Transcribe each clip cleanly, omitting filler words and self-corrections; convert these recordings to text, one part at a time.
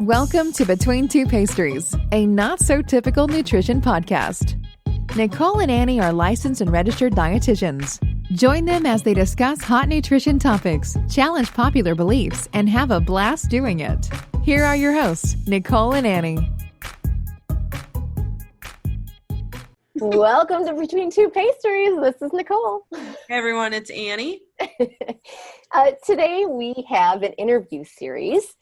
Welcome to Between Two Pastries, a not-so-typical nutrition podcast. Nicole and Annie are licensed and registered dietitians. Join them as they discuss hot nutrition topics, challenge popular beliefs, and have a blast doing it. Here are your hosts, Nicole and Annie. Welcome to Between Two Pastries. This is Nicole. Hey everyone, it's Annie. Today we have an interview series,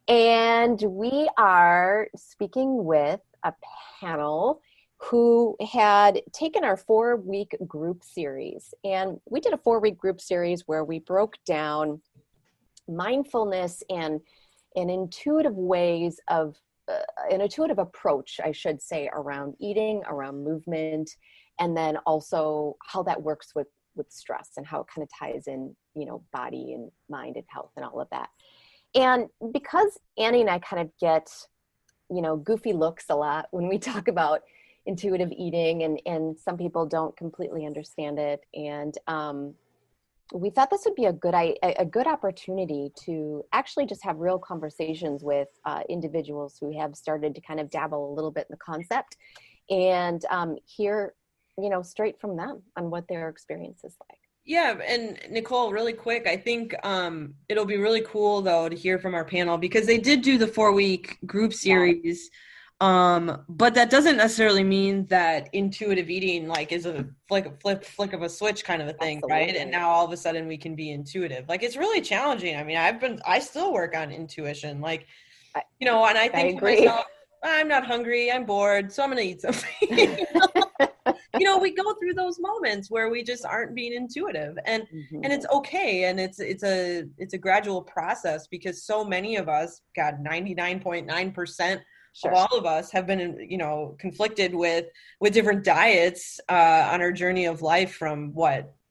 and we are speaking with a panel who had taken our 4-week group series. And we did a 4-week group series where we broke down mindfulness and intuitive ways of an intuitive approach, I should say, around eating, around movement, and then also how that works with stress and how it kind of ties in, body and mind and health and all of that. And because Annie and I kind of get, goofy looks a lot when we talk about intuitive eating, and some people don't completely understand it. And we thought this would be a good opportunity to actually just have real conversations with individuals who have started to kind of dabble a little bit in the concept and hear, straight from them on what their experience is like. Yeah, and Nicole, really quick, I think it'll be really cool, though, to hear from our panel because they did do the 4-week group series. Yeah. But that doesn't necessarily mean that intuitive eating is a flick of a switch kind of a thing. Absolutely. Right? And now all of a sudden we can be intuitive. It's really challenging. I mean, I still work on intuition. And I think to myself, I'm not hungry, I'm bored, so I'm going to eat something. We go through those moments where we just aren't being intuitive, and it's okay. And it's a gradual process because so many of us, 99.9%, Sure. All of us have been, conflicted with different diets on our journey of life from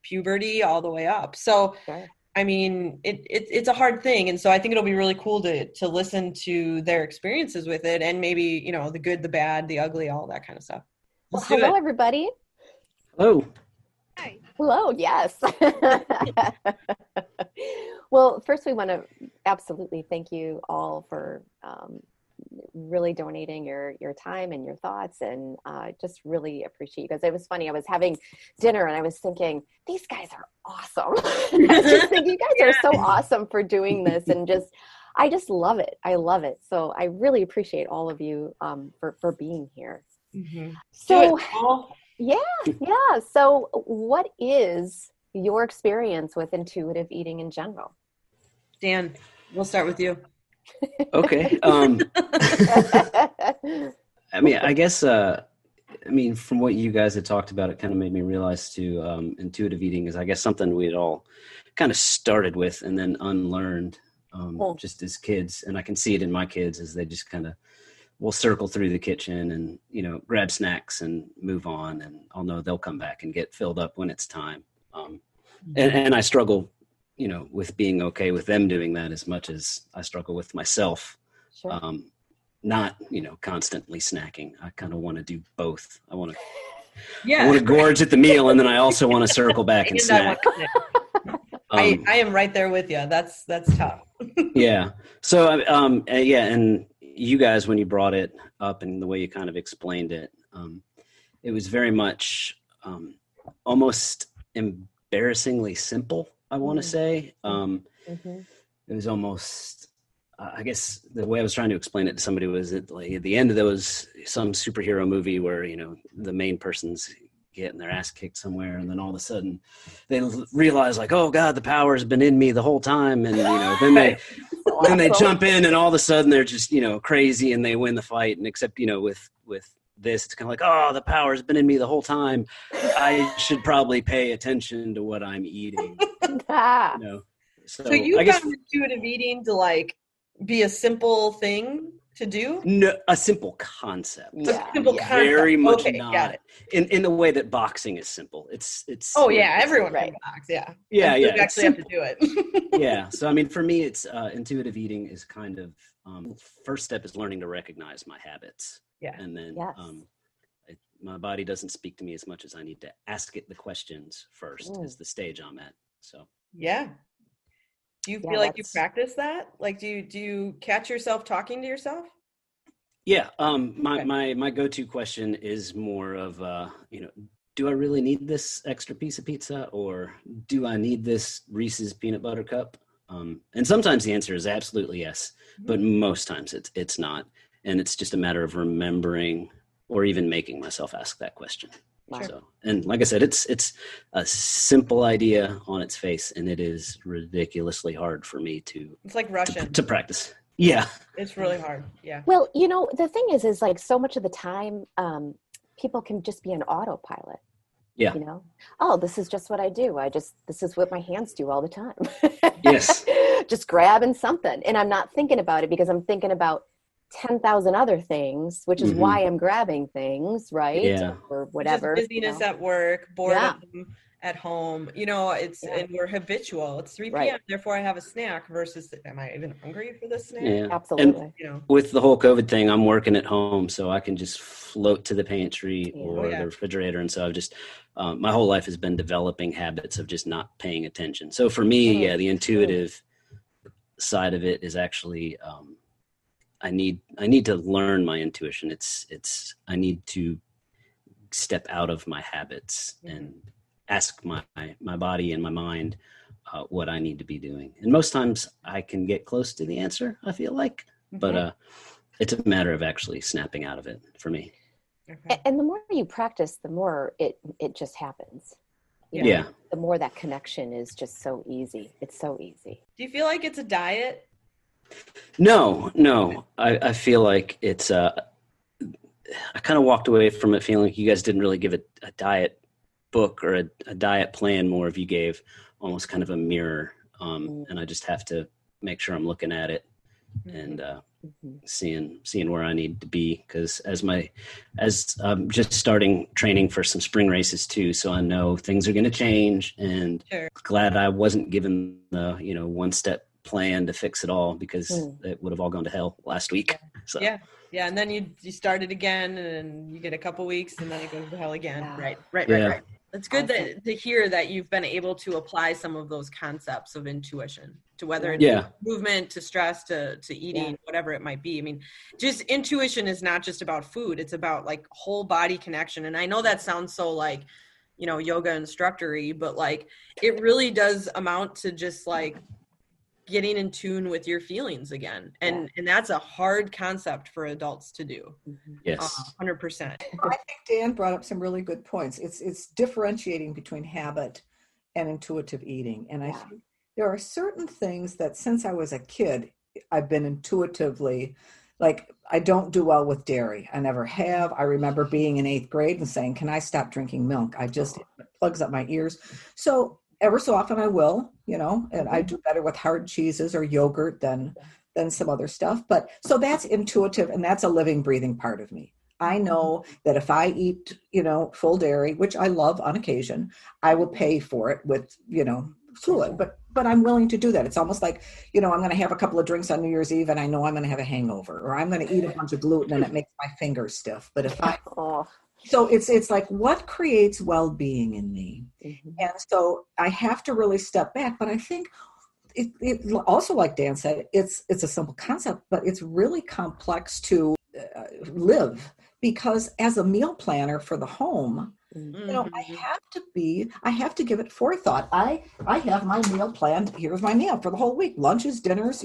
puberty all the way up. So, sure. I mean, it's a hard thing. And so I think it'll be really cool to listen to their experiences with it and maybe, the good, the bad, the ugly, all that kind of stuff. Well, hello, everybody. Hello. Hi. Hello. Yes. Well, first we want to absolutely thank you all for, really donating your time and your thoughts, and just really appreciate you guys. It was funny. I was having dinner and I was thinking, these guys are awesome. I was just thinking, you guys are so awesome for doing this, and I just love it. I love it. So I really appreciate all of you for being here. Mm-hmm. So yeah. So what is your experience with intuitive eating in general? Dan, we'll start with you. Okay. I mean, I guess, from what you guys had talked about, it kind of made me realize too, intuitive eating is, I guess, something we had all kind of started with and then unlearned just as kids. And I can see it in my kids as they just kind of will circle through the kitchen and, grab snacks and move on. And I'll know they'll come back and get filled up when it's time. And I struggle with being okay with them doing that as much as I struggle with myself. Sure. Not, constantly snacking. I kind of want to do both. I want to gorge at the meal, and then I also want to circle back and snack. I am right there with you. That's tough. Yeah. So, and you guys, when you brought it up and the way you kind of explained it, it was very much almost embarrassingly simple. I want to say it was almost, I guess the way I was trying to explain it to somebody was that at the end of there was some superhero movie where, the main person's getting their ass kicked somewhere. And then all of a sudden they realize oh God, the power has been in me the whole time. And, then they jump in and all of a sudden they're just, crazy and they win the fight. And except, with this, it's kind of the power has been in me the whole time. I should probably pay attention to what I'm eating. So you found intuitive eating to be a simple thing to do? No, a simple concept. Yeah. Very much okay, not. Got it. In the way that boxing is simple. It's. Everyone can box. Yeah. Yeah. You actually have to do it. Yeah. So for me, it's intuitive eating is kind of first step is learning to recognize my habits. Yeah. And then my body doesn't speak to me as much as I need to ask it the questions first is the stage I'm at. So. Yeah. Do you Yeah, feel like you that's- practice that? Like, do you catch yourself talking to yourself? Yeah. Okay. My go-to question is more of, do I really need this extra piece of pizza, or do I need this Reese's peanut butter cup? And sometimes the answer is absolutely yes, but most times it's not. And it's just a matter of remembering or even making myself ask that question. Wow. So, and like I said, it's a simple idea on its face, and it is ridiculously hard for me It's like Russian. to practice. Yeah. It's really hard. Yeah. Well, the thing is like so much of the time, people can just be an autopilot. Yeah. Oh, this is just what I do. This is what my hands do all the time. Yes. Just grabbing something. And I'm not thinking about it because I'm thinking about 10,000 other things, which is why I'm grabbing things, right? Yeah. Or whatever. Just busyness at work, boredom at home. And we're habitual. It's 3 p.m. Right. Therefore I have a snack versus, am I even hungry for this snack? Yeah. Absolutely. And with the whole COVID thing, I'm working at home, so I can just float to the pantry or the refrigerator. And so I've just, my whole life has been developing habits of just not paying attention. So for me, the intuitive side of it is actually, I need to learn my intuition. I need to step out of my habits and ask my body and my mind what I need to be doing. And most times I can get close to the answer, I feel like, but it's a matter of actually snapping out of it for me. Okay. And the more you practice, the more it just happens. The more that connection is just so easy. It's so easy. Do you feel like it's a diet? No. I feel like it's, I kind of walked away from it feeling like you guys didn't really give it a diet book or a diet plan, more if you gave almost kind of a mirror. And I just have to make sure I'm looking at it and seeing where I need to be. Because as I'm just starting training for some spring races too, so I know things are going to change, and glad I wasn't given the, one step plan to fix it all, because it would have all gone to hell last week. So. Yeah, and then you start it again, and you get a couple weeks, and then it goes to hell again. Yeah. Right. It's good to hear that you've been able to apply some of those concepts of intuition to whether it's movement, to stress, to eating, whatever it might be. I mean, just intuition is not just about food. It's about like whole body connection. And I know that sounds so like, yoga instructor-y, but like it really does amount to just like getting in tune with your feelings again. And that's a hard concept for adults to do. Yes. 100%. I think Dan brought up some really good points. It's differentiating between habit and intuitive eating. And I think there are certain things that since I was a kid, I've been intuitively, like, I don't do well with dairy. I never have. I remember being in 8th grade and saying, can I stop drinking milk? It plugs up my ears. So ever so often I will, and I do better with hard cheeses or yogurt than some other stuff. But so that's intuitive, and that's a living, breathing part of me. I know that if I eat, full dairy, which I love on occasion, I will pay for it with, fluid. But I'm willing to do that. It's almost like, I'm going to have a couple of drinks on New Year's Eve and I know I'm going to have a hangover, or I'm going to eat a bunch of gluten and it makes my fingers stiff. But if so it's like, what creates well-being in me? And so I have to really step back. But I think it also, like Dan said, it's a simple concept, but it's really complex to live, because as a meal planner for the home, I have to give it forethought. I have my meal planned. Here's my meal for the whole week: lunches, dinners,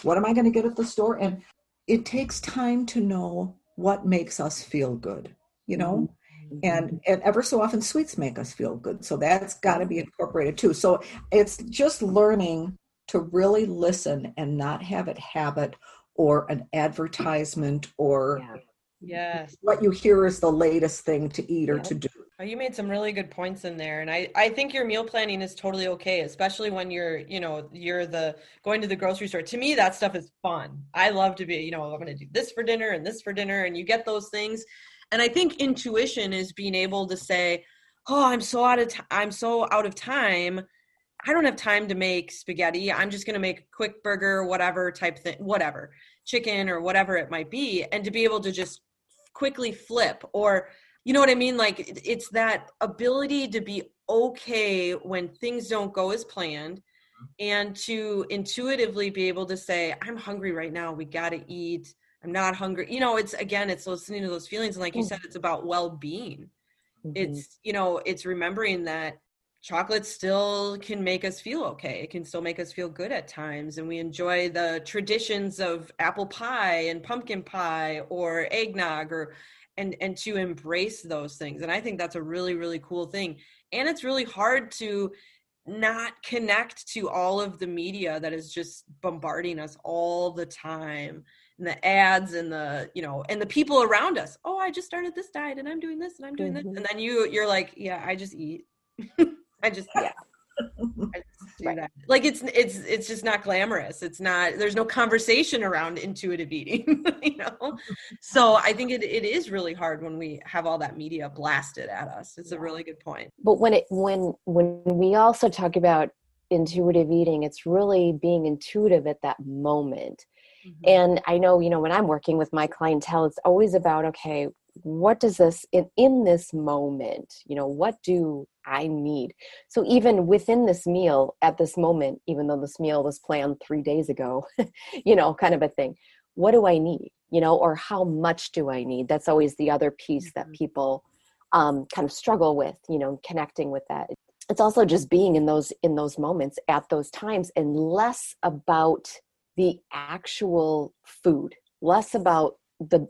what am I going to get at the store? And it takes time to know what makes us feel good. And ever so often sweets make us feel good. So that's got to be incorporated too. So it's just learning to really listen and not have it habit or an advertisement or what you hear is the latest thing to eat or to do. Oh, you made some really good points in there. And I think your meal planning is totally okay, especially when you're going to the grocery store. To me, that stuff is fun. I love to be, I'm going to do this for dinner and this for dinner, and you get those things. And I think intuition is being able to say, oh, I'm so out of time. I don't have time to make spaghetti. I'm just going to make a quick burger, whatever type thing, whatever, chicken or whatever it might be. And to be able to just quickly flip, or, you know what I mean? Like it's that ability to be okay when things don't go as planned, and to intuitively be able to say, I'm hungry right now, we got to eat. I'm not hungry. It's listening to those feelings. And like you said, it's about well-being. It's, it's remembering that chocolate still can make us feel okay. It can still make us feel good at times. And we enjoy the traditions of apple pie and pumpkin pie or eggnog and to embrace those things. And I think that's a really, really cool thing. And it's really hard to not connect to all of the media that is just bombarding us all the time, and the ads and and the people around us. Oh, I just started this diet and I'm doing this and I'm doing this. And then you're like, yeah, I just eat. I just do that. Like it's just not glamorous. It's not, there's no conversation around intuitive eating, So I think it is really hard when we have all that media blasted at us. It's a really good point. But when we also talk about intuitive eating, it's really being intuitive at that moment. Mm-hmm. And I know, when I'm working with my clientele, it's always about, okay, what does this in this moment, what do I need? So even within this meal at this moment, even though this meal was planned 3 days ago, kind of a thing, what do I need, or how much do I need? That's always the other piece that people kind of struggle with, connecting with that. It's also just being in those moments at those times, and less about the actual food, less about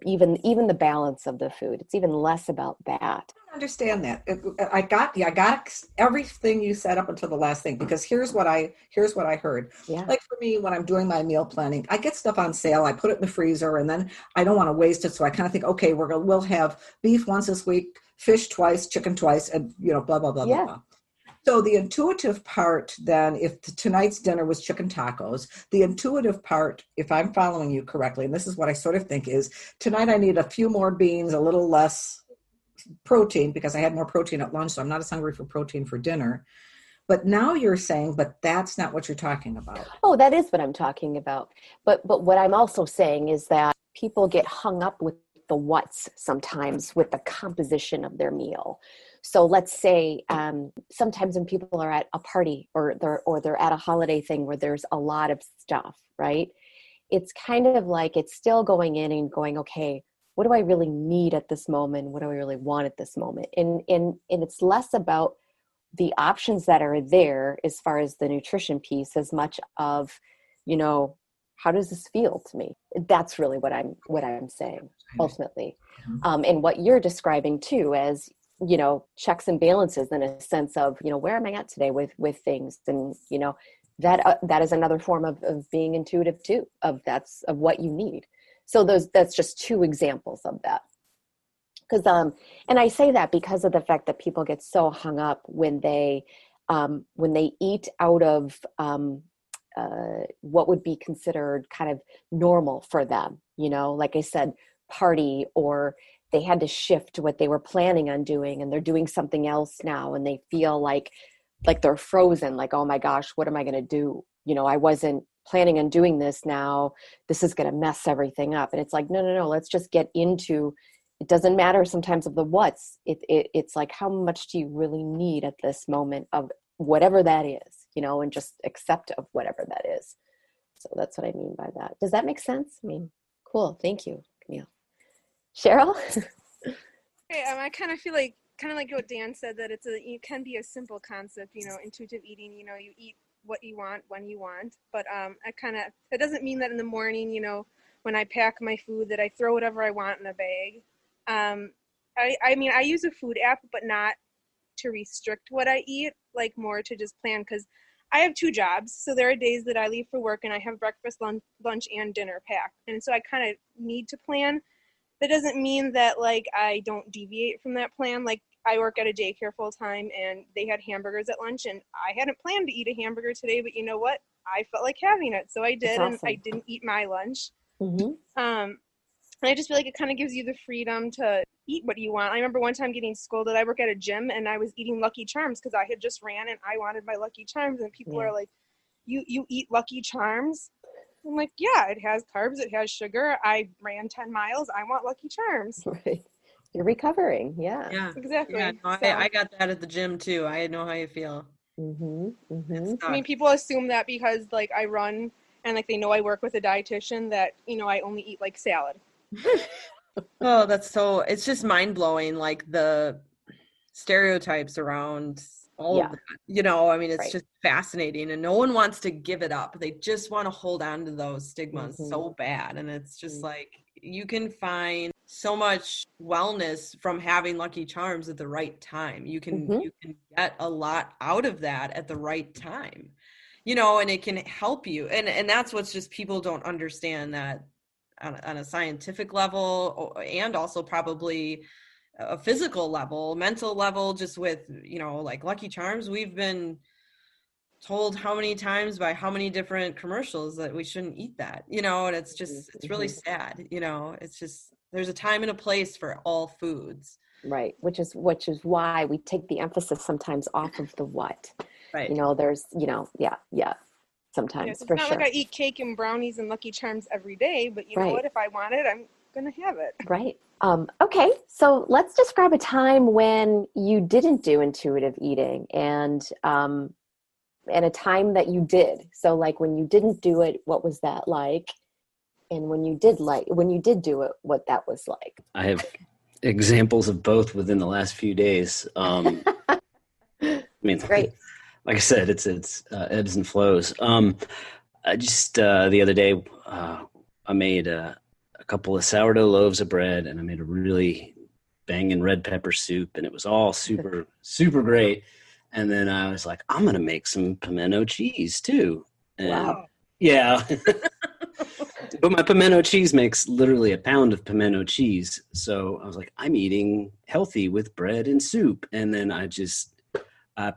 even the balance of the food. It's even less about that. I don't understand that. I got everything you said up until the last thing, because here's what I heard. Yeah. Like for me, when I'm doing my meal planning, I get stuff on sale. I put it in the freezer, and then I don't want to waste it. So I kind of think, okay, we'll have beef once this week, fish twice, chicken twice, and blah, blah, blah, blah, blah. So the intuitive part then, if tonight's dinner was chicken tacos, the intuitive part, if I'm following you correctly, and this is what I sort of think, is tonight I need a few more beans, a little less protein, because I had more protein at lunch, so I'm not as hungry for protein for dinner. But now you're saying, but that's not what you're talking about. Oh, that is what I'm talking about. But what I'm also saying is that people get hung up with the what's sometimes with the composition of their meal. So let's say sometimes when people are at a party or they're at a holiday thing where there's a lot of stuff, right? It's kind of like it's still going in and going, okay, what do I really need at this moment? What do I really want at this moment? And it's less about the options that are there as far as the nutrition piece, as much of, how does this feel to me? That's really what I'm saying ultimately. And what you're describing too as, checks and balances in a sense of, where am I at today with things? And, that is another form of being intuitive too, of what you need. So that's just two examples of that. Because, and I say that because of the fact that people get so hung up when they eat out of, what would be considered kind of normal for them, like I said, party, or they had to shift what they were planning on doing and they're doing something else now, and they feel like they're frozen, like, oh my gosh, what am I going to do? I wasn't planning on doing this now. This is going to mess everything up. And it's like, no, let's just get into, it doesn't matter sometimes of the what's, it's like, how much do you really need at this moment of whatever that is, and just accept of whatever that is. So that's what I mean by that. Does that make sense? I mean, cool. Thank you, Camille. Cheryl? Hey, I kind of feel like, what Dan said, that it can be a simple concept, intuitive eating, you eat what you want when you want, but that doesn't mean that in the morning, when I pack my food, that I throw whatever I want in a bag. I use a food app, but not to restrict what I eat, like more to just plan, because I have 2 jobs. So there are days that I leave for work and I have breakfast, lunch, and dinner packed. And so I kind of need to plan. That doesn't mean that I don't deviate from that plan. Like, I work at a daycare full time, and they had hamburgers at lunch, and I hadn't planned to eat a hamburger today, but you know what? I felt like having it. So I did. Awesome. And I didn't eat my lunch. Mm-hmm. And I just feel like it kind of gives you the freedom to eat what you want. I remember one time getting scolded. I work at a gym, and I was eating Lucky Charms because I had just ran and I wanted my Lucky Charms. And people are like, you eat Lucky Charms? I'm like, yeah, it has carbs, it has sugar. I ran 10 miles. I want Lucky Charms. Right. You're recovering. Yeah. Yeah. Exactly. Yeah, no, I got that at the gym too. I know how you feel. I mean, people assume that because like I run and like they know I work with a dietitian that, you know, I only eat like salad. Oh, it's just mind blowing, like the stereotypes around all of that. You know, I mean, it's just fascinating, and no one wants to give it up. They just want to hold on to those stigmas so bad. And it's just like, you can find so much wellness from having Lucky Charms at the right time. You can get a lot out of that at the right time, you know, and it can help you. And that's what's just, people don't understand that on a scientific level, and also probably a physical level, mental level, just with, you know, like Lucky Charms, we've been told how many times by how many different commercials that we shouldn't eat that, you know, and it's just, it's really sad, you know, it's just, there's a time and a place for all foods. Right. Which is why we take the emphasis sometimes off of the what. Right. You know, there's, you know, sometimes It's for not sure. like I eat cake and brownies and Lucky Charms every day, but you know what? If I want it, I'm going to have it. Right. Okay. So let's describe a time when you didn't do intuitive eating and a time that you did. So like when you didn't do it, what was that like? And when you did do it, what that was like? I have examples of both within the last few days. I mean, great. Like I said, it's ebbs and flows. I just the other day I made a couple of sourdough loaves of bread, and I made a really banging red pepper soup, and it was all super great. And then I was like, I'm gonna make some pimento cheese too. And wow. Yeah. But my pimento cheese makes literally a pound of pimento cheese. So I was like, I'm eating healthy with bread and soup. And then I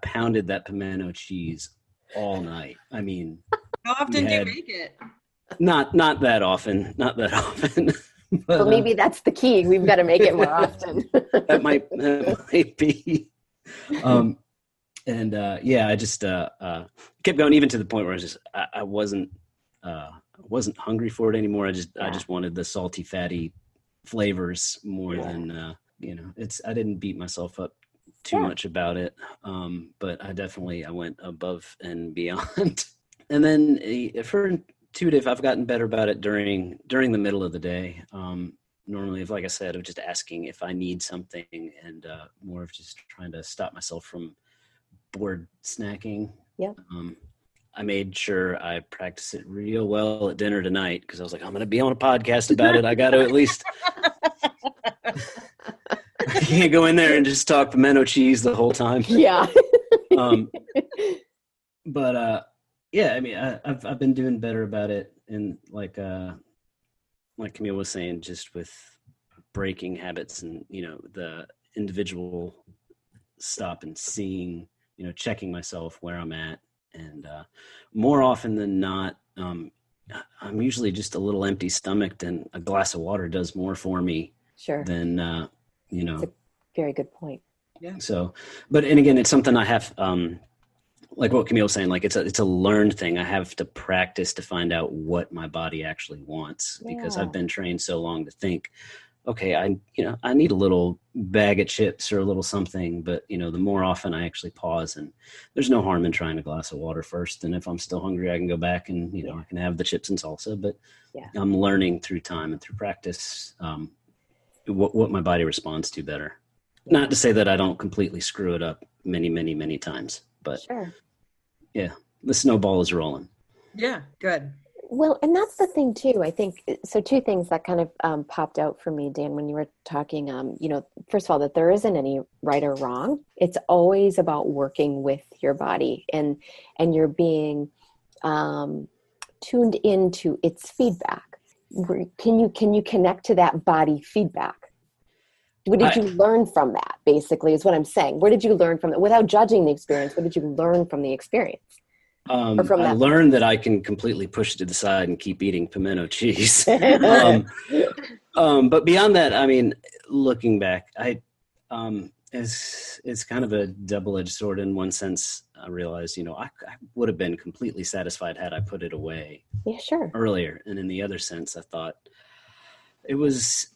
pounded that pimento cheese all night. I mean, how often do you make it? Not that often. Not that often. But well, maybe that's the key. We've got to make it more often. that might be. I just kept going, even to the point where I wasn't hungry for it anymore. I just wanted the salty, fatty flavors more than I didn't beat myself up too much about it. But I went above and beyond. And then for intuitive, I've gotten better about it during the middle of the day. Normally, like I said, I'm just asking if I need something, and more of just trying to stop myself from bored snacking. Yeah. I made sure I practiced it real well at dinner tonight, because I was like, I'm going to be on a podcast about it. I got to at least. I can't go in there and just talk pimento cheese the whole time. Yeah. Yeah, I mean, I've been doing better about it, and like Camille was saying, just with breaking habits and, the individual stop and seeing, checking myself where I'm at. And more often than not, I'm usually just a little empty stomached, and a glass of water does more for me. Sure. Than, That's a very good point. Yeah. So, and again, it's something I have, like what Camille was saying, like it's a learned thing. I have to practice to find out what my body actually wants, because I've been trained so long to think, okay, I need a little bag of chips or a little something, but the more often I actually pause, and there's no harm in trying a glass of water first. And if I'm still hungry, I can go back and, I can have the chips and salsa, but I'm learning through time and through practice, what my body responds to better. Not to say that I don't completely screw it up many, many, many times, but yeah, the snowball is rolling. Yeah. Good. Well, and that's the thing too, I think. So two things that kind of popped out for me, Dan, when you were talking, first of all, that there isn't any right or wrong. It's always about working with your body, and you're being tuned into its feedback. Can you connect to that body feedback? What did you learn from that, basically, is what I'm saying. Where did you learn from it? Without judging the experience, what did you learn from the experience? I learned that I can completely push it to the side and keep eating pimento cheese. But beyond that, I mean, looking back, it's kind of a double-edged sword. In one sense, I realized, I would have been completely satisfied had I put it away earlier. And in the other sense, I thought it was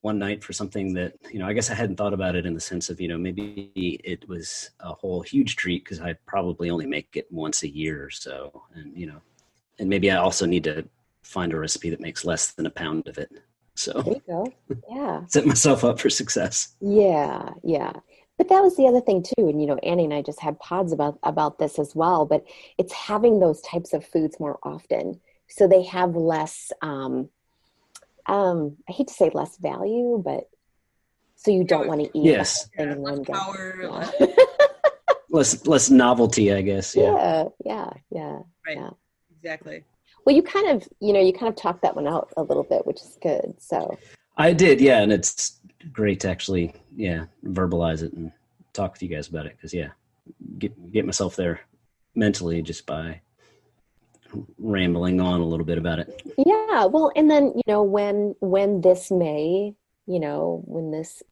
one night for something that, I guess I hadn't thought about it in the sense of, maybe it was a whole huge treat because I probably only make it once a year or so. And, and maybe I also need to find a recipe that makes less than a pound of it. So There you go. Yeah. set myself up for success. Yeah. Yeah. But that was the other thing too. And, Annie and I just had pods about this as well, but it's having those types of foods more often. So they have less, I hate to say less value, but so you don't want to eat Yes. the whole thing in one go. Power, Yeah. Less novelty, I guess. Yeah. Yeah. right. Yeah. Exactly. Well, you kind of talked that one out a little bit, which is good. So I did. Yeah. And it's great to actually, verbalize it and talk with you guys about it. Cause get myself there mentally just by rambling on a little bit about it. yeah. Well, and then, when this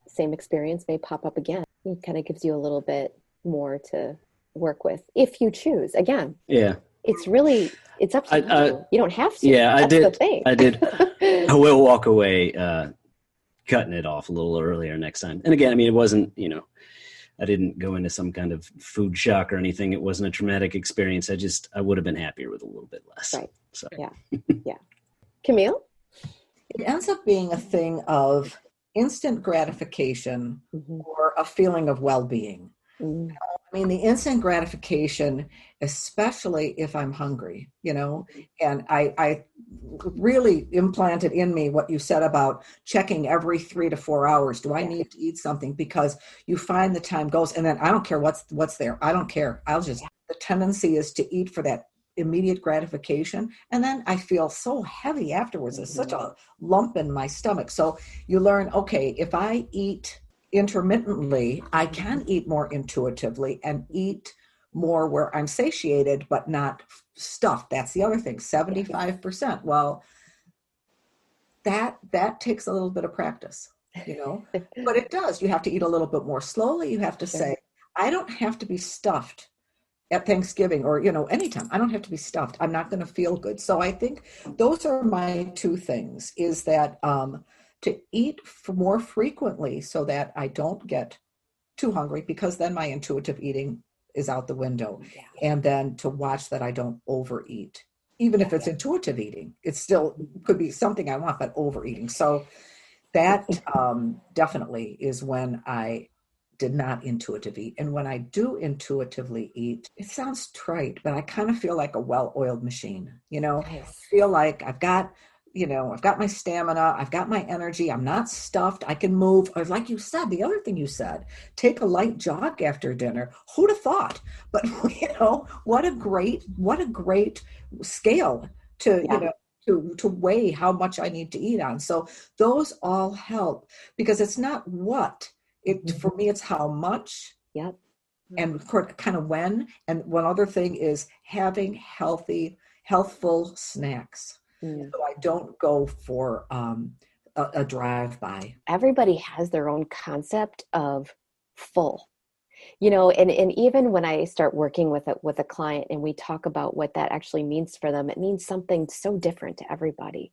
same experience may pop up again, it kind of gives you a little bit more to work with if you choose. Again, Yeah. it's up to you. You don't have to. Yeah, That's the thing. I did. I will walk away cutting it off a little earlier next time. And again, I mean, it wasn't, I didn't go into some kind of food shock or anything. It wasn't a traumatic experience. I would have been happier with a little bit less. Right. So Yeah. Yeah. Camille? It ends up being a thing of instant gratification or a feeling of well-being. Mm. I mean, the instant gratification, especially if I'm hungry, and I really implanted in me what you said about checking every 3 to 4 hours. Do I need to eat something? Because you find the time goes, and then I don't care what's there. I don't care. The tendency is to eat for that immediate gratification. And then I feel so heavy afterwards. There's such a lump in my stomach. So you learn, okay, if I eat intermittently, I can eat more intuitively and eat more where I'm satiated, but not stuffed. That's the other thing, 75%. Well, that takes a little bit of practice, but it does. You have to eat a little bit more slowly. You have to say, I don't have to be stuffed at Thanksgiving or, anytime. I don't have to be stuffed. I'm not going to feel good. So I think those are my two things, is that, to eat more frequently so that I don't get too hungry, because then my intuitive eating is out the window. Yeah. And then to watch that I don't overeat. Even if it's intuitive eating, it still could be something I want, but overeating. So that definitely is when I did not intuitive eat. And when I do intuitively eat, it sounds trite, but I kind of feel like a well-oiled machine. I feel like I've got my stamina, I've got my energy, I'm not stuffed, I can move. Or like you said, the other thing you said, take a light jog after dinner. Who'd have thought? But, what a great scale to weigh how much I need to eat on. So those all help, because it's not for me, it's how much. Yep. And kind of when. And one other thing is having healthful snacks. So I don't go for a drive-by. Everybody has their own concept of full, and even when I start working with a client and we talk about what that actually means for them, it means something so different to everybody.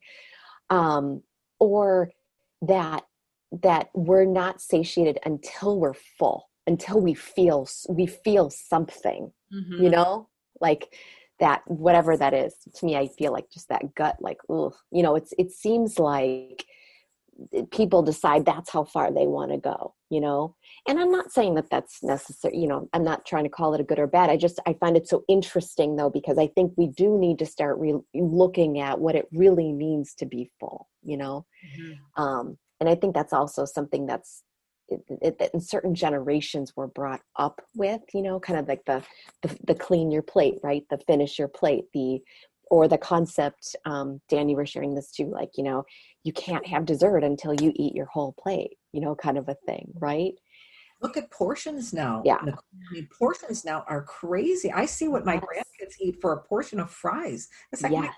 Or that we're not satiated until we're full, until we feel something, like that, whatever that is. To me, I feel like just that gut, like, ugh, it seems like people decide that's how far they want to go, and I'm not saying that that's necessary, I'm not trying to call it a good or bad. I find it so interesting though, because I think we do need to start looking at what it really means to be full, and I think that's also something that's in certain generations were brought up with, kind of like the clean your plate, right? The finish your plate, or the concept, Dan, you were sharing this too, like, you can't have dessert until you eat your whole plate, kind of a thing, right? Look at portions now. Yeah. I mean, portions now are crazy. I see what my grandkids eat for a portion of fries. It's like, my God.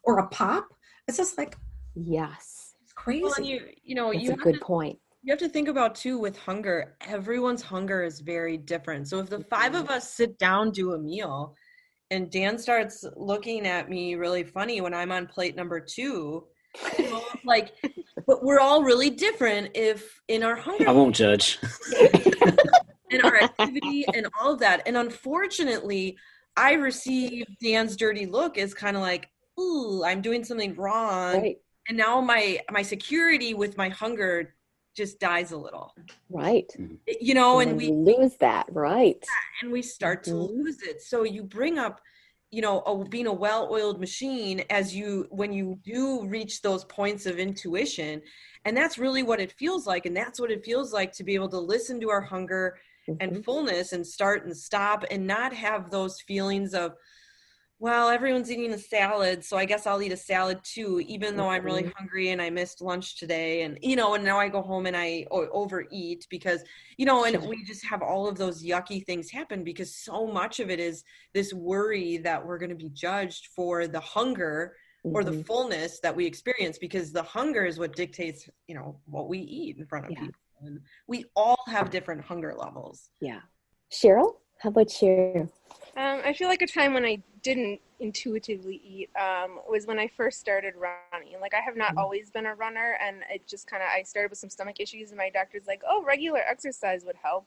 Or a pop. It's just like, yes, it's crazy. Well, that's a good point. You have to think about too, with hunger, everyone's hunger is very different. So if the 5 of us sit down, do a meal, and Dan starts looking at me really funny when I'm on plate number 2, You know, like, but we're all really different if in our hunger. I won't judge. And our activity and all of that. And unfortunately, I received Dan's dirty look as kind of like, ooh, I'm doing something wrong. Right. And now my security with my hunger just dies a little. Right. You know, and you we lose that. Right. and we start to lose it. So you bring up, you know, being a well-oiled machine when you do reach those points of intuition, and that's really what it feels like. And that's what it feels like to be able to listen to our hunger and fullness and start and stop and not have those feelings of, well, everyone's eating a salad, so I guess I'll eat a salad too, even though I'm really hungry and I missed lunch today. And, you know, and now I go home and I overeat because, you know, and we just have all of those yucky things happen because so much of it is this worry that we're going to be judged for the hunger or the fullness that we experience, because the hunger is what dictates, you know, what we eat in front of people. And we all have different hunger levels. Yeah. Cheryl, how about you? I feel like a time when I didn't intuitively eat was when I first started running. Like, I have not always been a runner, and it just kind of, I started with some stomach issues, and my doctor's like, oh, regular exercise would help.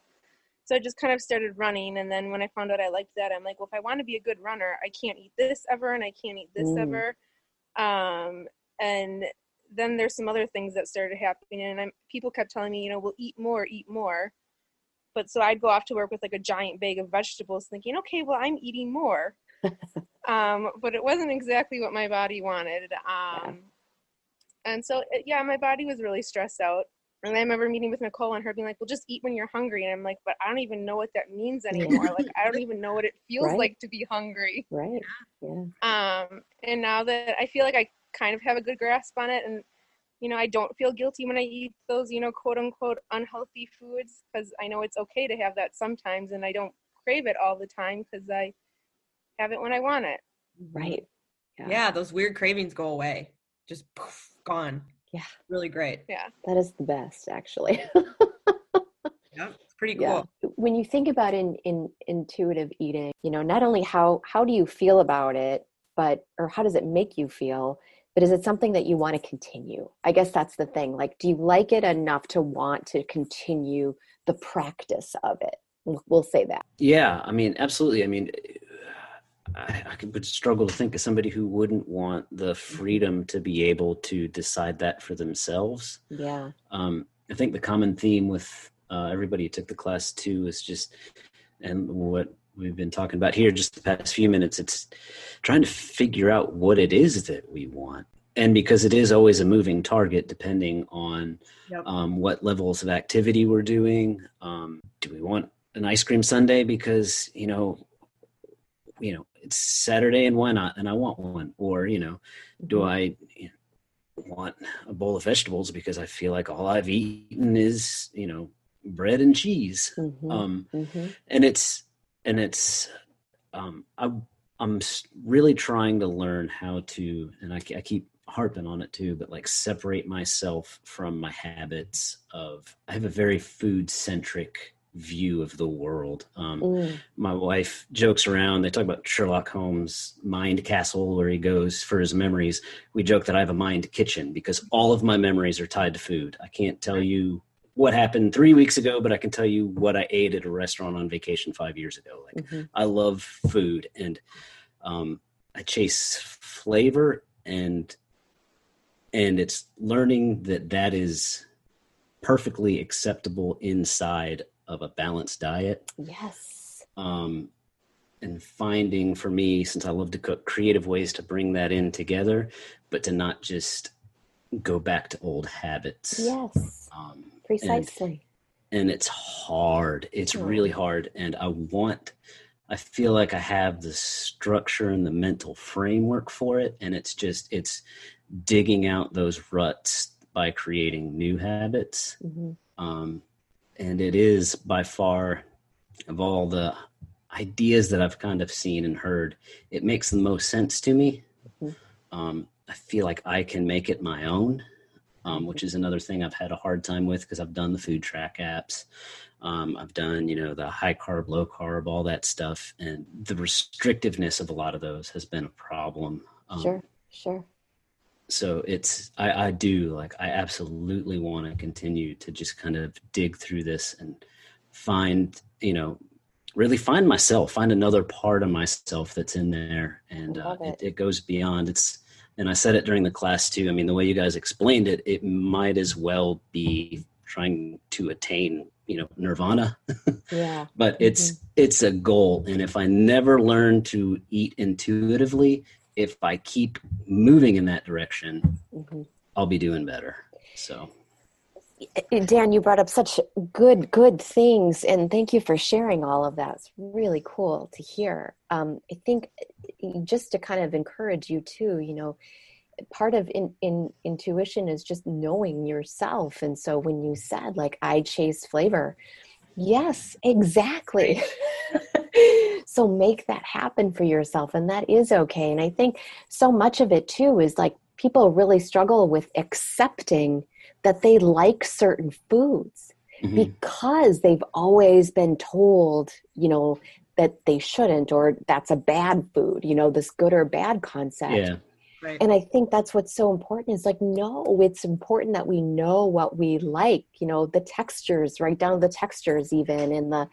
So I just kind of started running, and then when I found out I liked that, I'm like, well, if I want to be a good runner, I can't eat this ever, and I can't eat this ever. And then there's some other things that started happening, and people kept telling me, you know, well, eat more. But so I'd go off to work with like a giant bag of vegetables thinking, okay, well, I'm eating more. But it wasn't exactly what my body wanted. And so, my body was really stressed out. And I remember meeting with Nicole and her being like, well, just eat when you're hungry. And I'm like, but I don't even know what that means anymore. Like, I don't even know what it feels like to be hungry. Right. Yeah. And now that I feel like I kind of have a good grasp on it, and you know, I don't feel guilty when I eat those, you know, quote unquote unhealthy foods, because I know it's okay to have that sometimes, and I don't crave it all the time because I have it when I want it. Right. Yeah, those weird cravings go away. Just poof, gone. Yeah. Really great. Yeah. That is the best, actually. Yeah, it's pretty cool. Yeah. When you think about in intuitive eating, you know, not only how do you feel about it, or how does it make you feel, but is it something that you want to continue? I guess that's the thing. Like, do you like it enough to want to continue the practice of it? We'll say that. Yeah, I mean, absolutely. I mean, I would struggle to think of somebody who wouldn't want the freedom to be able to decide that for themselves. Yeah. I think the common theme with everybody who took the class too is just, and what we've been talking about here just the past few minutes, it's trying to figure out what it is that we want. And because it is always a moving target depending on what levels of activity we're doing. Do we want an ice cream sundae because, you know, it's Saturday and why not? And I want one. Or, you know, do I want a bowl of vegetables because I feel like all I've eaten is, you know, bread and cheese. And I'm really trying to learn how to, and I keep harping on it too, but like separate myself from my habits I have a very food centric view of the world. My wife jokes around, they talk about Sherlock Holmes' mind castle where he goes for his memories. We joke that I have a mind kitchen because all of my memories are tied to food. I can't tell you what happened 3 weeks ago, but I can tell you what I ate at a restaurant on vacation 5 years ago. Like, I love food, and I chase flavor, and it's learning that is perfectly acceptable inside of a balanced diet. Yes. And finding, for me, since I love to cook, creative ways to bring that in together, but to not just go back to old habits. Yes. Precisely. And it's hard. It's really hard. And I feel like I have the structure and the mental framework for it. And it's digging out those ruts by creating new habits. And it is by far, of all the ideas that I've kind of seen and heard, it makes the most sense to me. I feel like I can make it my own, which is another thing I've had a hard time with because I've done the food track apps. I've done, the high carb, low carb, all that stuff. And the restrictiveness of a lot of those has been a problem. Sure. So I do, like, I absolutely want to continue to just kind of dig through this and find, really find myself, find another part of myself that's in there. And it goes beyond and I said it during the class too. I mean, the way you guys explained it, it might as well be trying to attain, nirvana. Yeah. But it's a goal. And if I never learn to eat intuitively, if I keep moving in that direction, I'll be doing better. So, Dan, you brought up such good things, and thank you for sharing all of that. It's really cool to hear. I think just to kind of encourage you too, part of intuition is just knowing yourself. And so when you said, like, I chase flavor, yes, exactly. So make that happen for yourself, and that is okay. And I think so much of it too is like people really struggle with accepting that they like certain foods because they've always been told, that they shouldn't, or that's a bad food, this good or bad concept. Yeah. Right. And I think that's what's so important is like, no, it's important that we know what we like, the textures, write down the textures even, and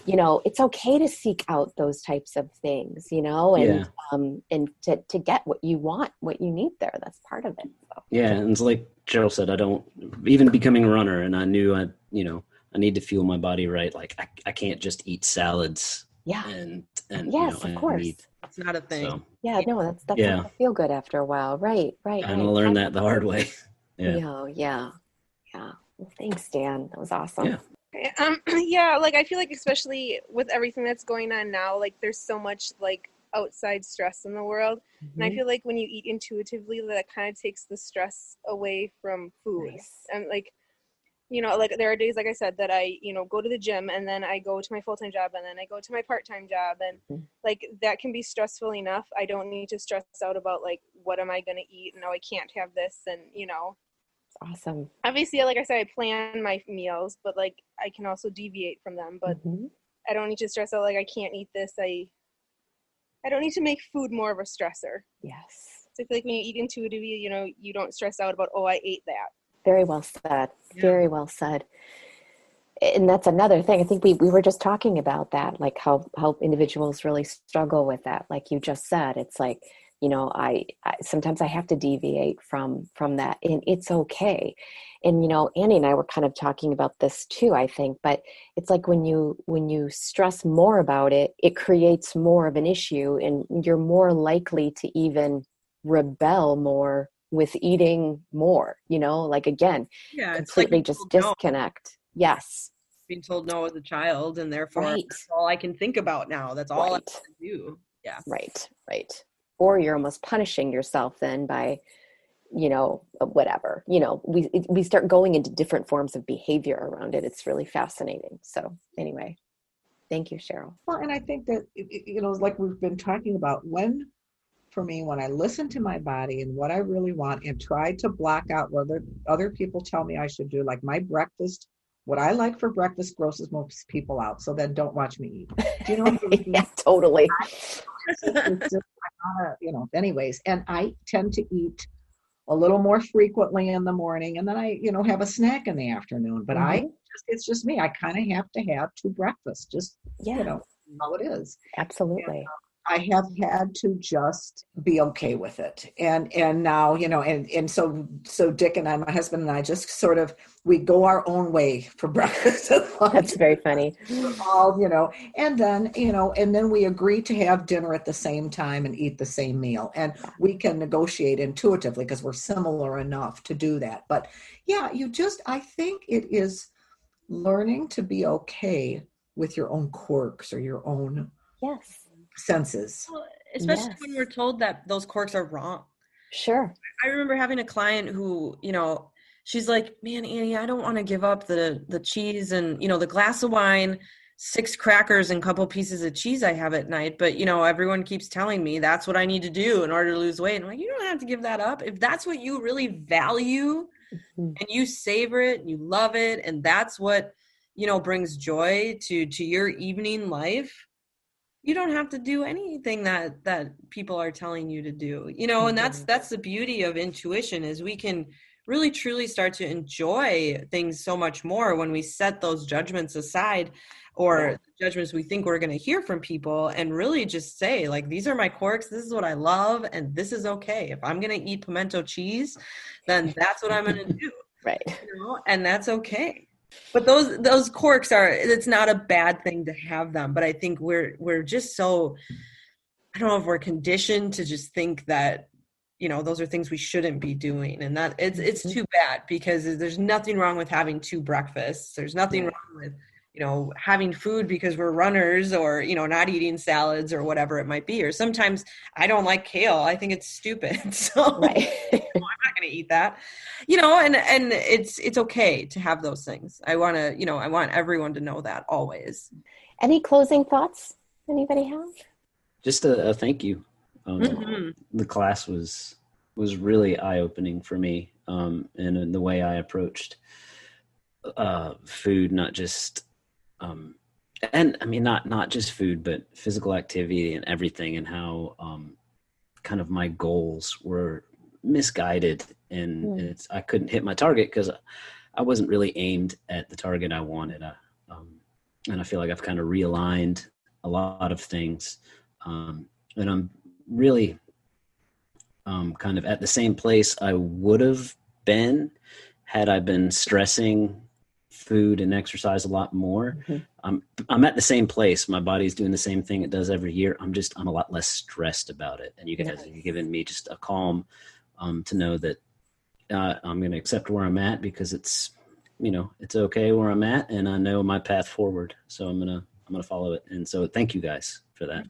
it's okay to seek out those types of things, and to get what you want, what you need there. That's part of it. So. Yeah. And it's like Cheryl said, I don't, even becoming a runner, and I knew I need to fuel my body right. Like I can't just eat salads. Yeah. And yes, of course. It's not a thing. So, yeah, no, that's not gonna feel good after a while. Right. I'm gonna learn that the hard way. Yeah. Well, thanks, Dan. That was awesome. Yeah. Like I feel like especially with everything that's going on now, like there's so much like outside stress in the world. And I feel like when you eat intuitively, that kind of takes the stress away from food. Nice. And like, like there are days, like I said, that I, go to the gym and then I go to my full-time job and then I go to my part-time job. And like, that can be stressful enough. I don't need to stress out about like, what am I going to eat? No, I can't have this. And, Awesome. obviously, like I said, I plan my meals, but like I can also deviate from them, but I don't need to stress out. Like I can't eat this. I don't need to make food more of a stressor. Yes. So I feel like when you eat intuitively, you don't stress out about, oh, I ate that. Very well said. Yeah. Very well said. And that's another thing. I think we were just talking about that, like how individuals really struggle with that. Like you just said, it's like, I sometimes I have to deviate from that, and it's okay. And, Annie and I were kind of talking about this too, I think, but it's like when you stress more about it, it creates more of an issue, and you're more likely to even rebel more with eating more, like again, completely it's like just disconnect. No. Yes. Being told no as a child, and therefore that's all I can think about now. That's all I can do. Yeah. Right. Or you're almost punishing yourself then by, whatever, we start going into different forms of behavior around it. It's really fascinating. So anyway, thank you, Cheryl. Well, and I think that, like we've been talking about, when I listen to my body and what I really want and try to block out what other people tell me I should do, like my breakfast, what I like for breakfast grosses most people out. So then don't watch me eat. Do you know what I mean? Yeah, totally. Anyways, and I tend to eat a little more frequently in the morning, and then I, have a snack in the afternoon. But it's just me. I kind of have to have two breakfasts, just, how it is. Absolutely. And, I have had to just be okay with it. And now, and so Dick and I, my husband and I, just sort of, we go our own way for breakfast. That's very funny. All, and then we agree to have dinner at the same time and eat the same meal. And we can negotiate intuitively because we're similar enough to do that. But yeah, I think it is learning to be okay with your own quirks or your own senses. Well, especially when we're told that those quirks are wrong. Sure. I remember having a client who, she's like, man, Annie, I don't want to give up the cheese and, the glass of wine, 6 crackers and a couple pieces of cheese I have at night. But, everyone keeps telling me that's what I need to do in order to lose weight. And I'm like, you don't have to give that up. If that's what you really value and you savor it and you love it, and that's what, brings joy to your evening life, you don't have to do anything that people are telling you to do, you know, and that's the beauty of intuition, is we can really truly start to enjoy things so much more when we set those judgments aside, or judgments we think we're going to hear from people, and really just say, like, these are my quirks, this is what I love, and this is okay. If I'm going to eat pimento cheese, then that's what I'm going to do. Right. You know? And that's okay. But those quirks it's not a bad thing to have them. But I think we're just so, I don't know if we're conditioned to just think that, you know, those are things we shouldn't be doing. And that it's too bad, because there's nothing wrong with having 2 breakfasts. There's nothing wrong with, you know, having food because we're runners, or, you know, not eating salads or whatever it might be. Or sometimes I don't like kale. I think it's stupid. So Right. I'm not going to eat that, you know, and it's okay to have those things. I want everyone to know that always. Any closing thoughts anybody have? Just a thank you. The class was really eye-opening for me, and in the way I approached food, not just and I mean not just food, but physical activity and everything, and how kind of my goals were misguided, and I couldn't hit my target because I wasn't really aimed at the target I wanted. And I feel like I've kind of realigned a lot of things, and I'm really kind of at the same place I would have been had I been stressing food and exercise a lot more. I'm at the same place. My body's doing the same thing it does every year. I'm a lot less stressed about it. And you guys have given me just a calm to know that I'm going to accept where I'm at, because it's, you know, it's okay where I'm at, and I know my path forward. So I'm going to follow it. And so thank you guys for that.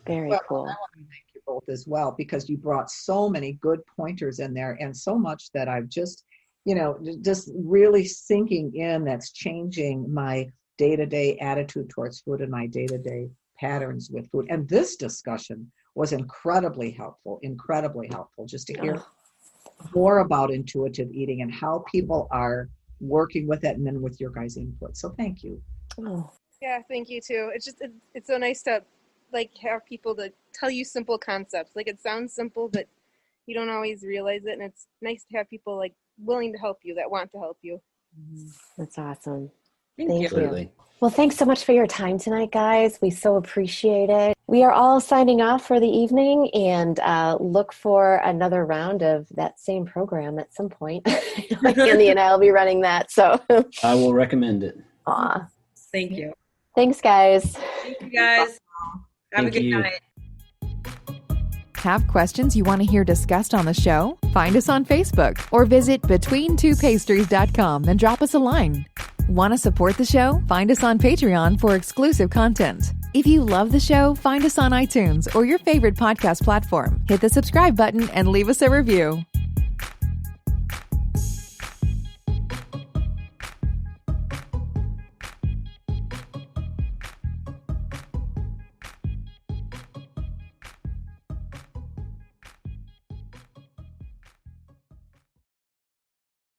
Very cool. I want to thank you both as well, because you brought so many good pointers in there, and so much that I've just, you know, just really sinking in, that's changing my day-to-day attitude towards food and my day-to-day patterns with food. And this discussion was incredibly helpful just to hear more about intuitive eating and how people are working with it, and then with your guys' input. So thank you. Yeah, thank you too. It's just it's so nice to like have people to tell you simple concepts. Like, it sounds simple, but you don't always realize it, and it's nice to have people like willing to help you, that want to help you. That's awesome. Thank you. Absolutely. Well, thanks so much for your time tonight, guys. We so appreciate it. We are all signing off for the evening, and look for another round of that same program at some point. Andy and I will be running that. So I will recommend it. Aw. Thank you. Thanks, guys. Thank you, guys. Have a good night. Have questions you want to hear discussed on the show? Find us on Facebook or visit betweentwopastries.com and drop us a line. Want to support the show? Find us on Patreon for exclusive content. If you love the show, find us on iTunes or your favorite podcast platform. Hit the subscribe button and leave us a review.